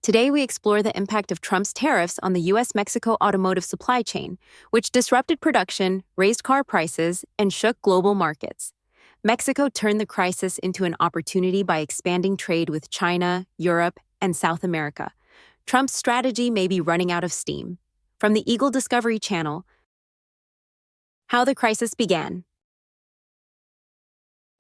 Today, we explore the impact of Trump's tariffs on the U.S.-Mexico automotive supply chain, which disrupted production, raised car prices, and shook global markets. Mexico turned the crisis into an opportunity by expanding trade with China, Europe, and South America. Trump's strategy may be running out of steam. From the Eagle Discovery Channel, how the crisis began.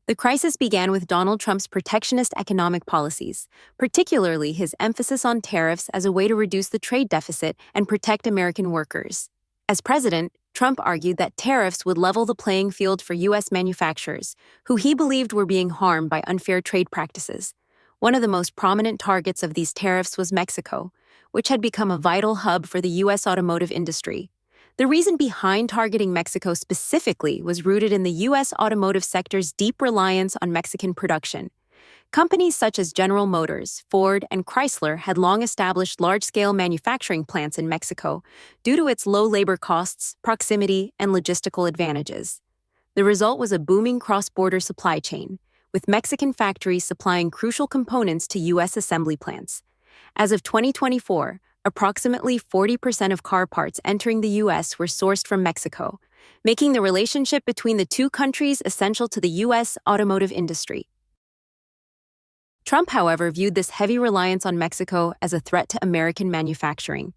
The crisis began with Donald Trump's protectionist economic policies, particularly his emphasis on tariffs as a way to reduce the trade deficit and protect American workers. As president, Trump argued that tariffs would level the playing field for U.S. manufacturers, who he believed were being harmed by unfair trade practices. One of the most prominent targets of these tariffs was Mexico, which had become a vital hub for the U.S. automotive industry. The reason behind targeting Mexico specifically was rooted in the U.S. automotive sector's deep reliance on Mexican production. Companies such as General Motors, Ford, and Chrysler had long established large-scale manufacturing plants in Mexico due to its low labor costs, proximity, and logistical advantages. The result was a booming cross-border supply chain, with Mexican factories supplying crucial components to U.S. assembly plants. As of 2024, approximately 40% of car parts entering the U.S. were sourced from Mexico, making the relationship between the two countries essential to the U.S. automotive industry. Trump, however, viewed this heavy reliance on Mexico as a threat to American manufacturing.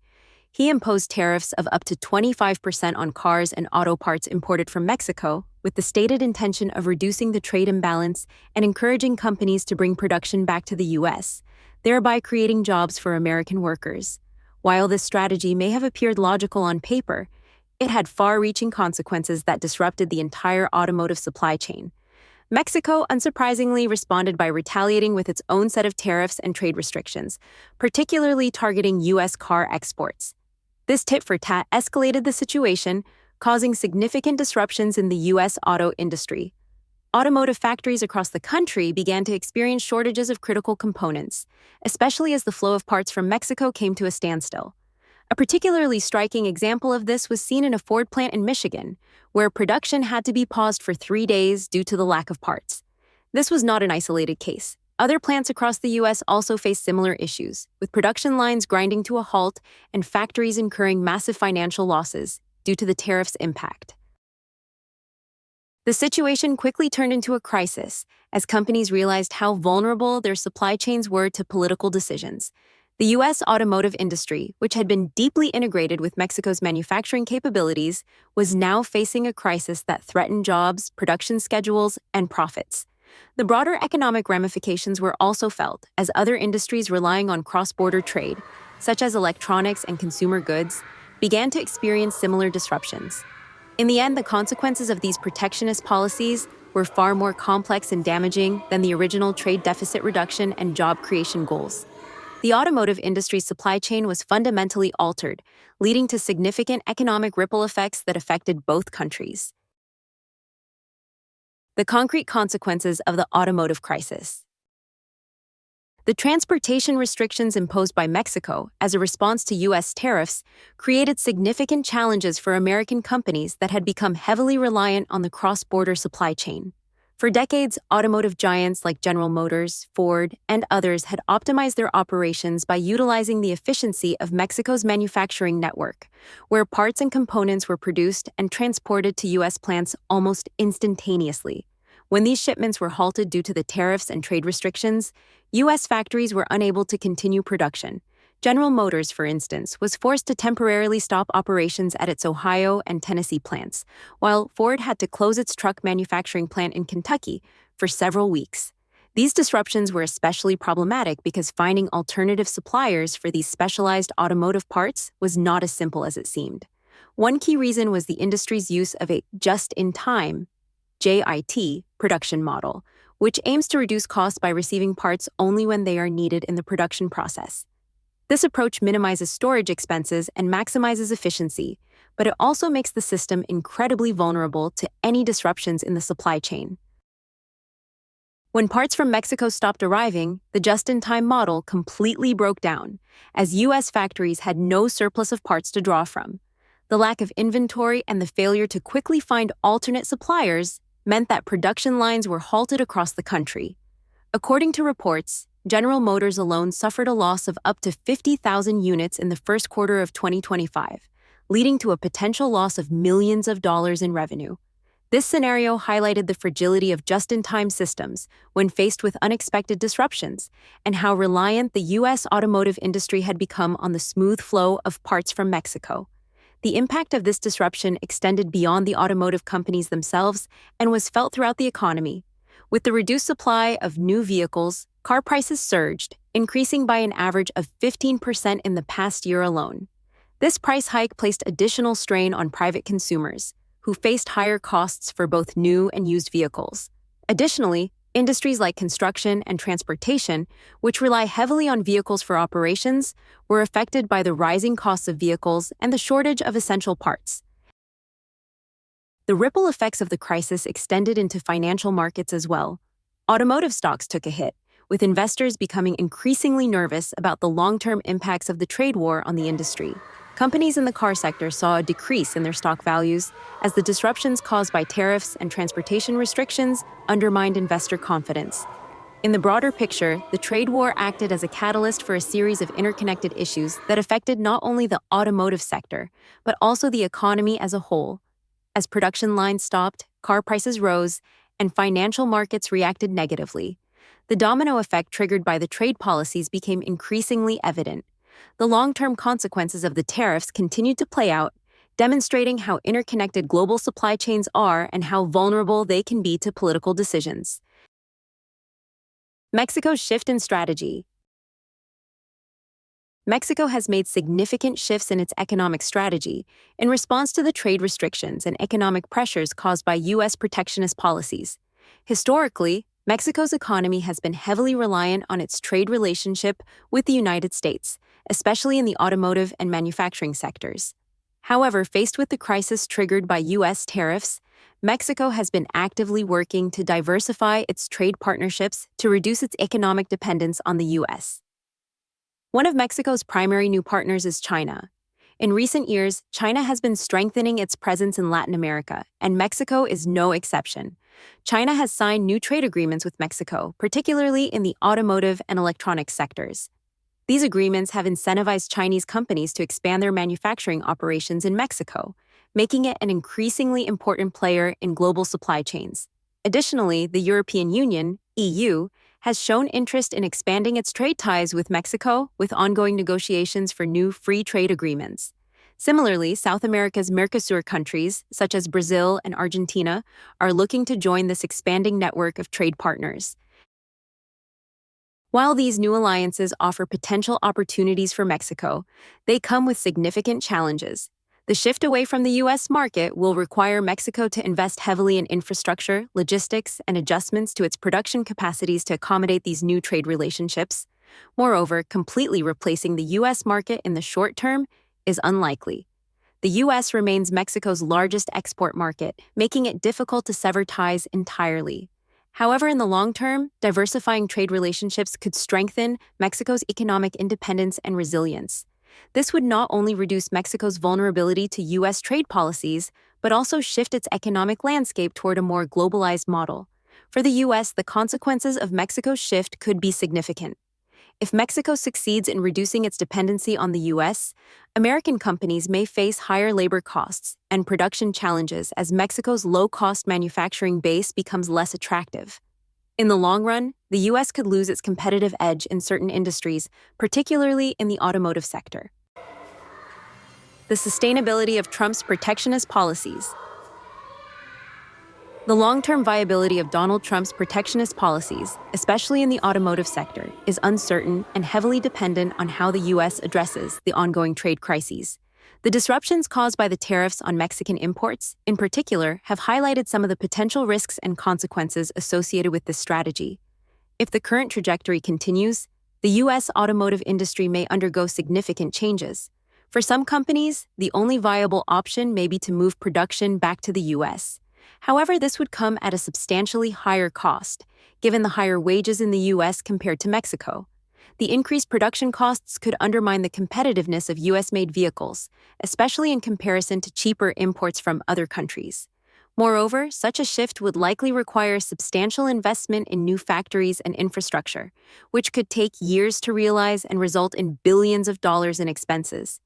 He imposed tariffs of up to 25% on cars and auto parts imported from Mexico, with the stated intention of reducing the trade imbalance and encouraging companies to bring production back to the U.S., thereby creating jobs for American workers. While this strategy may have appeared logical on paper, it had far-reaching consequences that disrupted the entire automotive supply chain. Mexico, unsurprisingly, responded by retaliating with its own set of tariffs and trade restrictions, particularly targeting U.S. car exports. This tit-for-tat escalated the situation, causing significant disruptions in the U.S. auto industry. Automotive factories across the country began to experience shortages of critical components, especially as the flow of parts from Mexico came to a standstill. A particularly striking example of this was seen in a Ford plant in Michigan, where production had to be paused for 3 days due to the lack of parts. This was not an isolated case. Other plants across the U.S. also faced similar issues, with production lines grinding to a halt and factories incurring massive financial losses due to the tariffs' impact. The situation quickly turned into a crisis as companies realized how vulnerable their supply chains were to political decisions. The U.S. automotive industry, which had been deeply integrated with Mexico's manufacturing capabilities, was now facing a crisis that threatened jobs, production schedules, and profits. The broader economic ramifications were also felt as other industries relying on cross-border trade, such as electronics and consumer goods, began to experience similar disruptions. In the end, the consequences of these protectionist policies were far more complex and damaging than the original trade deficit reduction and job creation goals. The automotive industry's supply chain was fundamentally altered, leading to significant economic ripple effects that affected both countries. The concrete consequences of the automotive crisis. The transportation restrictions imposed by Mexico as a response to U.S. tariffs created significant challenges for American companies that had become heavily reliant on the cross-border supply chain. For decades, automotive giants like General Motors, Ford, and others had optimized their operations by utilizing the efficiency of Mexico's manufacturing network, where parts and components were produced and transported to U.S. plants almost instantaneously. When these shipments were halted due to the tariffs and trade restrictions, U.S. factories were unable to continue production. General Motors, for instance, was forced to temporarily stop operations at its Ohio and Tennessee plants, while Ford had to close its truck manufacturing plant in Kentucky for several weeks. These disruptions were especially problematic because finding alternative suppliers for these specialized automotive parts was not as simple as it seemed. One key reason was the industry's use of a just-in-time JIT production model, which aims to reduce costs by receiving parts only when they are needed in the production process. This approach minimizes storage expenses and maximizes efficiency, but it also makes the system incredibly vulnerable to any disruptions in the supply chain. When parts from Mexico stopped arriving, the just-in-time model completely broke down, as U.S. factories had no surplus of parts to draw from. The lack of inventory and the failure to quickly find alternate suppliers meant that production lines were halted across the country. According to reports, General Motors alone suffered a loss of up to 50,000 units in the first quarter of 2025, leading to a potential loss of millions of dollars in revenue. This scenario highlighted the fragility of just-in-time systems when faced with unexpected disruptions, and how reliant the U.S. automotive industry had become on the smooth flow of parts from Mexico. The impact of this disruption extended beyond the automotive companies themselves and was felt throughout the economy. With the reduced supply of new vehicles, car prices surged, increasing by an average of 15% in the past year alone. This price hike placed additional strain on private consumers, who faced higher costs for both new and used vehicles. Additionally, industries like construction and transportation, which rely heavily on vehicles for operations, were affected by the rising costs of vehicles and the shortage of essential parts. The ripple effects of the crisis extended into financial markets as well. Automotive stocks took a hit, with investors becoming increasingly nervous about the long-term impacts of the trade war on the industry. Companies in the car sector saw a decrease in their stock values as the disruptions caused by tariffs and transportation restrictions undermined investor confidence. In the broader picture, the trade war acted as a catalyst for a series of interconnected issues that affected not only the automotive sector, but also the economy as a whole. As production lines stopped, car prices rose, and financial markets reacted negatively. The domino effect triggered by the trade policies became increasingly evident. The long-term consequences of the tariffs continued to play out, demonstrating how interconnected global supply chains are and how vulnerable they can be to political decisions. Mexico's shift in strategy. Mexico has made significant shifts in its economic strategy in response to the trade restrictions and economic pressures caused by U.S. protectionist policies. Historically, Mexico's economy has been heavily reliant on its trade relationship with the United States, especially in the automotive and manufacturing sectors. However, faced with the crisis triggered by U.S. tariffs, Mexico has been actively working to diversify its trade partnerships to reduce its economic dependence on the U.S. One of Mexico's primary new partners is China. In recent years, China has been strengthening its presence in Latin America, and Mexico is no exception. China has signed new trade agreements with Mexico, particularly in the automotive and electronics sectors. These agreements have incentivized Chinese companies to expand their manufacturing operations in Mexico, making it an increasingly important player in global supply chains. Additionally, the European Union, EU, has shown interest in expanding its trade ties with Mexico, with ongoing negotiations for new free trade agreements. Similarly, South America's Mercosur countries, such as Brazil and Argentina, are looking to join this expanding network of trade partners. While these new alliances offer potential opportunities for Mexico, they come with significant challenges. The shift away from the U.S. market will require Mexico to invest heavily in infrastructure, logistics, and adjustments to its production capacities to accommodate these new trade relationships. Moreover, completely replacing the U.S. market in the short term is unlikely. The U.S. remains Mexico's largest export market, making it difficult to sever ties entirely. However, in the long term, diversifying trade relationships could strengthen Mexico's economic independence and resilience. This would not only reduce Mexico's vulnerability to U.S. trade policies, but also shift its economic landscape toward a more globalized model. For the U.S., the consequences of Mexico's shift could be significant. If Mexico succeeds in reducing its dependency on the U.S., American companies may face higher labor costs and production challenges as Mexico's low-cost manufacturing base becomes less attractive. In the long run, the U.S. could lose its competitive edge in certain industries, particularly in the automotive sector. The sustainability of Trump's protectionist policies. The long-term viability of Donald Trump's protectionist policies, especially in the automotive sector, is uncertain and heavily dependent on how the U.S. addresses the ongoing trade crises. The disruptions caused by the tariffs on Mexican imports, in particular, have highlighted some of the potential risks and consequences associated with this strategy. If the current trajectory continues, the U.S. automotive industry may undergo significant changes. For some companies, the only viable option may be to move production back to the U.S. However, this would come at a substantially higher cost, given the higher wages in the U.S. compared to Mexico. The increased production costs could undermine the competitiveness of U.S.-made vehicles, especially in comparison to cheaper imports from other countries. Moreover, such a shift would likely require substantial investment in new factories and infrastructure, which could take years to realize and result in billions of dollars in expenses.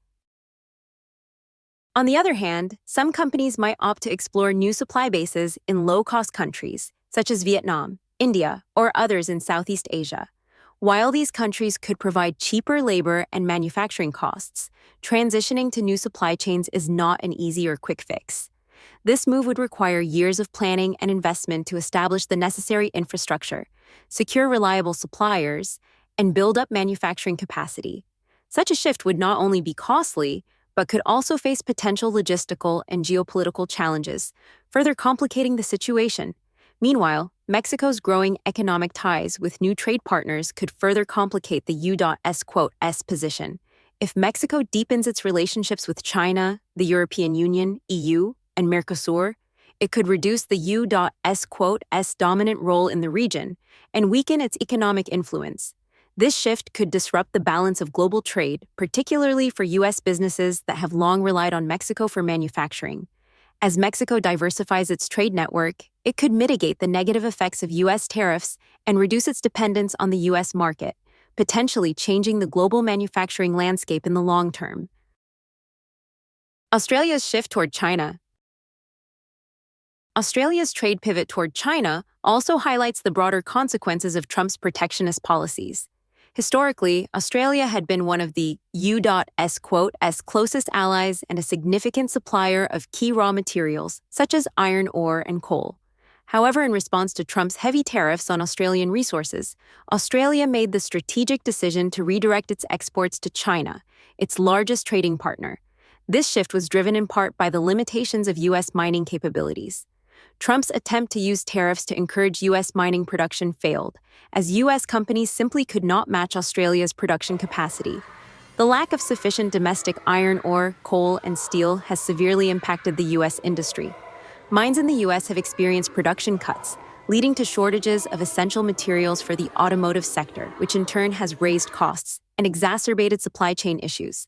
On the other hand, some companies might opt to explore new supply bases in low-cost countries, such as Vietnam, India, or others in Southeast Asia. While these countries could provide cheaper labor and manufacturing costs, transitioning to new supply chains is not an easy or quick fix. This move would require years of planning and investment to establish the necessary infrastructure, secure reliable suppliers, and build up manufacturing capacity. Such a shift would not only be costly, but could also face potential logistical and geopolitical challenges, further complicating the situation. Meanwhile, Mexico's growing economic ties with new trade partners could further complicate the U.S. position. If Mexico deepens its relationships with China, the European Union, EU, and Mercosur, it could reduce the U.S. dominant role in the region and weaken its economic influence. This shift could disrupt the balance of global trade, particularly for U.S. businesses that have long relied on Mexico for manufacturing. As Mexico diversifies its trade network, it could mitigate the negative effects of U.S. tariffs and reduce its dependence on the U.S. market, potentially changing the global manufacturing landscape in the long term. Australia's shift toward China. Australia's trade pivot toward China also highlights the broader consequences of Trump's protectionist policies. Historically, Australia had been one of the U.S. closest allies and a significant supplier of key raw materials, such as iron ore and coal. However, in response to Trump's heavy tariffs on Australian resources, Australia made the strategic decision to redirect its exports to China, its largest trading partner. This shift was driven in part by the limitations of U.S. mining capabilities. Trump's attempt to use tariffs to encourage U.S. mining production failed, as U.S. companies simply could not match Australia's production capacity. The lack of sufficient domestic iron ore, coal, and steel has severely impacted the U.S. industry. Mines in the U.S. have experienced production cuts, leading to shortages of essential materials for the automotive sector, which in turn has raised costs and exacerbated supply chain issues.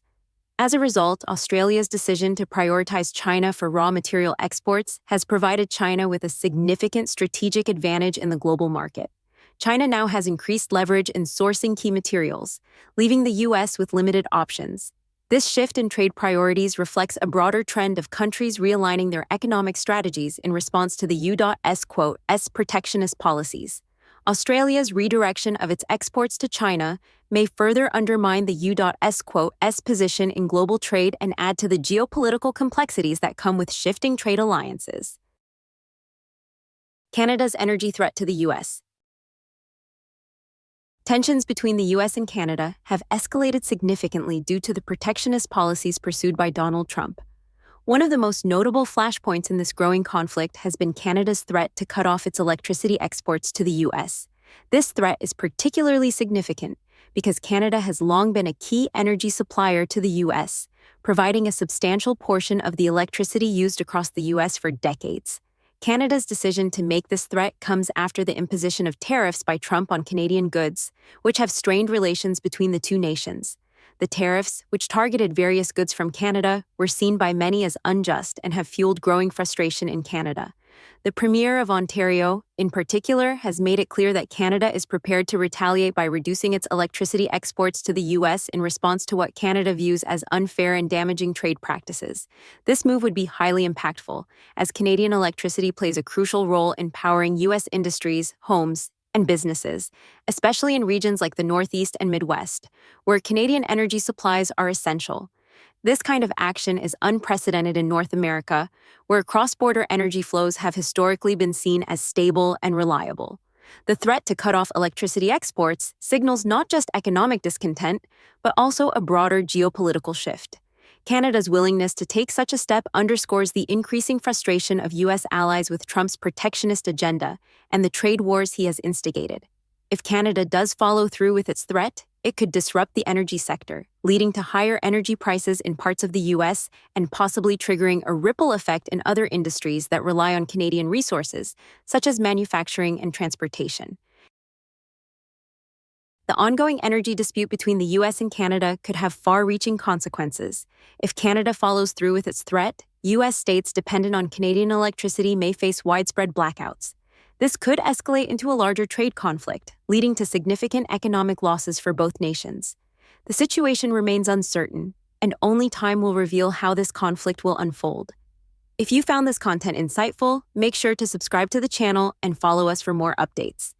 As a result, Australia's decision to prioritize China for raw material exports has provided China with a significant strategic advantage in the global market. China now has increased leverage in sourcing key materials, leaving the U.S. with limited options. This shift in trade priorities reflects a broader trend of countries realigning their economic strategies in response to the U.S. protectionist policies. Australia's redirection of its exports to China may further undermine the U.S. position in global trade and add to the geopolitical complexities that come with shifting trade alliances. Canada's energy threat to the U.S. Tensions between the U.S. and Canada have escalated significantly due to the protectionist policies pursued by Donald Trump. One of the most notable flashpoints in this growing conflict has been Canada's threat to cut off its electricity exports to the U.S. This threat is particularly significant because Canada has long been a key energy supplier to the U.S., providing a substantial portion of the electricity used across the U.S. for decades. Canada's decision to make this threat comes after the imposition of tariffs by Trump on Canadian goods, which have strained relations between the two nations. The tariffs, which targeted various goods from Canada, were seen by many as unjust and have fueled growing frustration in Canada. The Premier of Ontario, in particular, has made it clear that Canada is prepared to retaliate by reducing its electricity exports to the U.S. in response to what Canada views as unfair and damaging trade practices. This move would be highly impactful, as Canadian electricity plays a crucial role in powering U.S. industries, homes, and businesses, especially in regions like the Northeast and Midwest, where Canadian energy supplies are essential. This kind of action is unprecedented in North America, where cross-border energy flows have historically been seen as stable and reliable. The threat to cut off electricity exports signals not just economic discontent, but also a broader geopolitical shift. Canada's willingness to take such a step underscores the increasing frustration of U.S. allies with Trump's protectionist agenda and the trade wars he has instigated. If Canada does follow through with its threat, it could disrupt the energy sector, leading to higher energy prices in parts of the U.S. and possibly triggering a ripple effect in other industries that rely on Canadian resources, such as manufacturing and transportation. The ongoing energy dispute between the U.S. and Canada could have far-reaching consequences. If Canada follows through with its threat, U.S. states dependent on Canadian electricity may face widespread blackouts. This could escalate into a larger trade conflict, leading to significant economic losses for both nations. The situation remains uncertain, and only time will reveal how this conflict will unfold. If you found this content insightful, make sure to subscribe to the channel and follow us for more updates.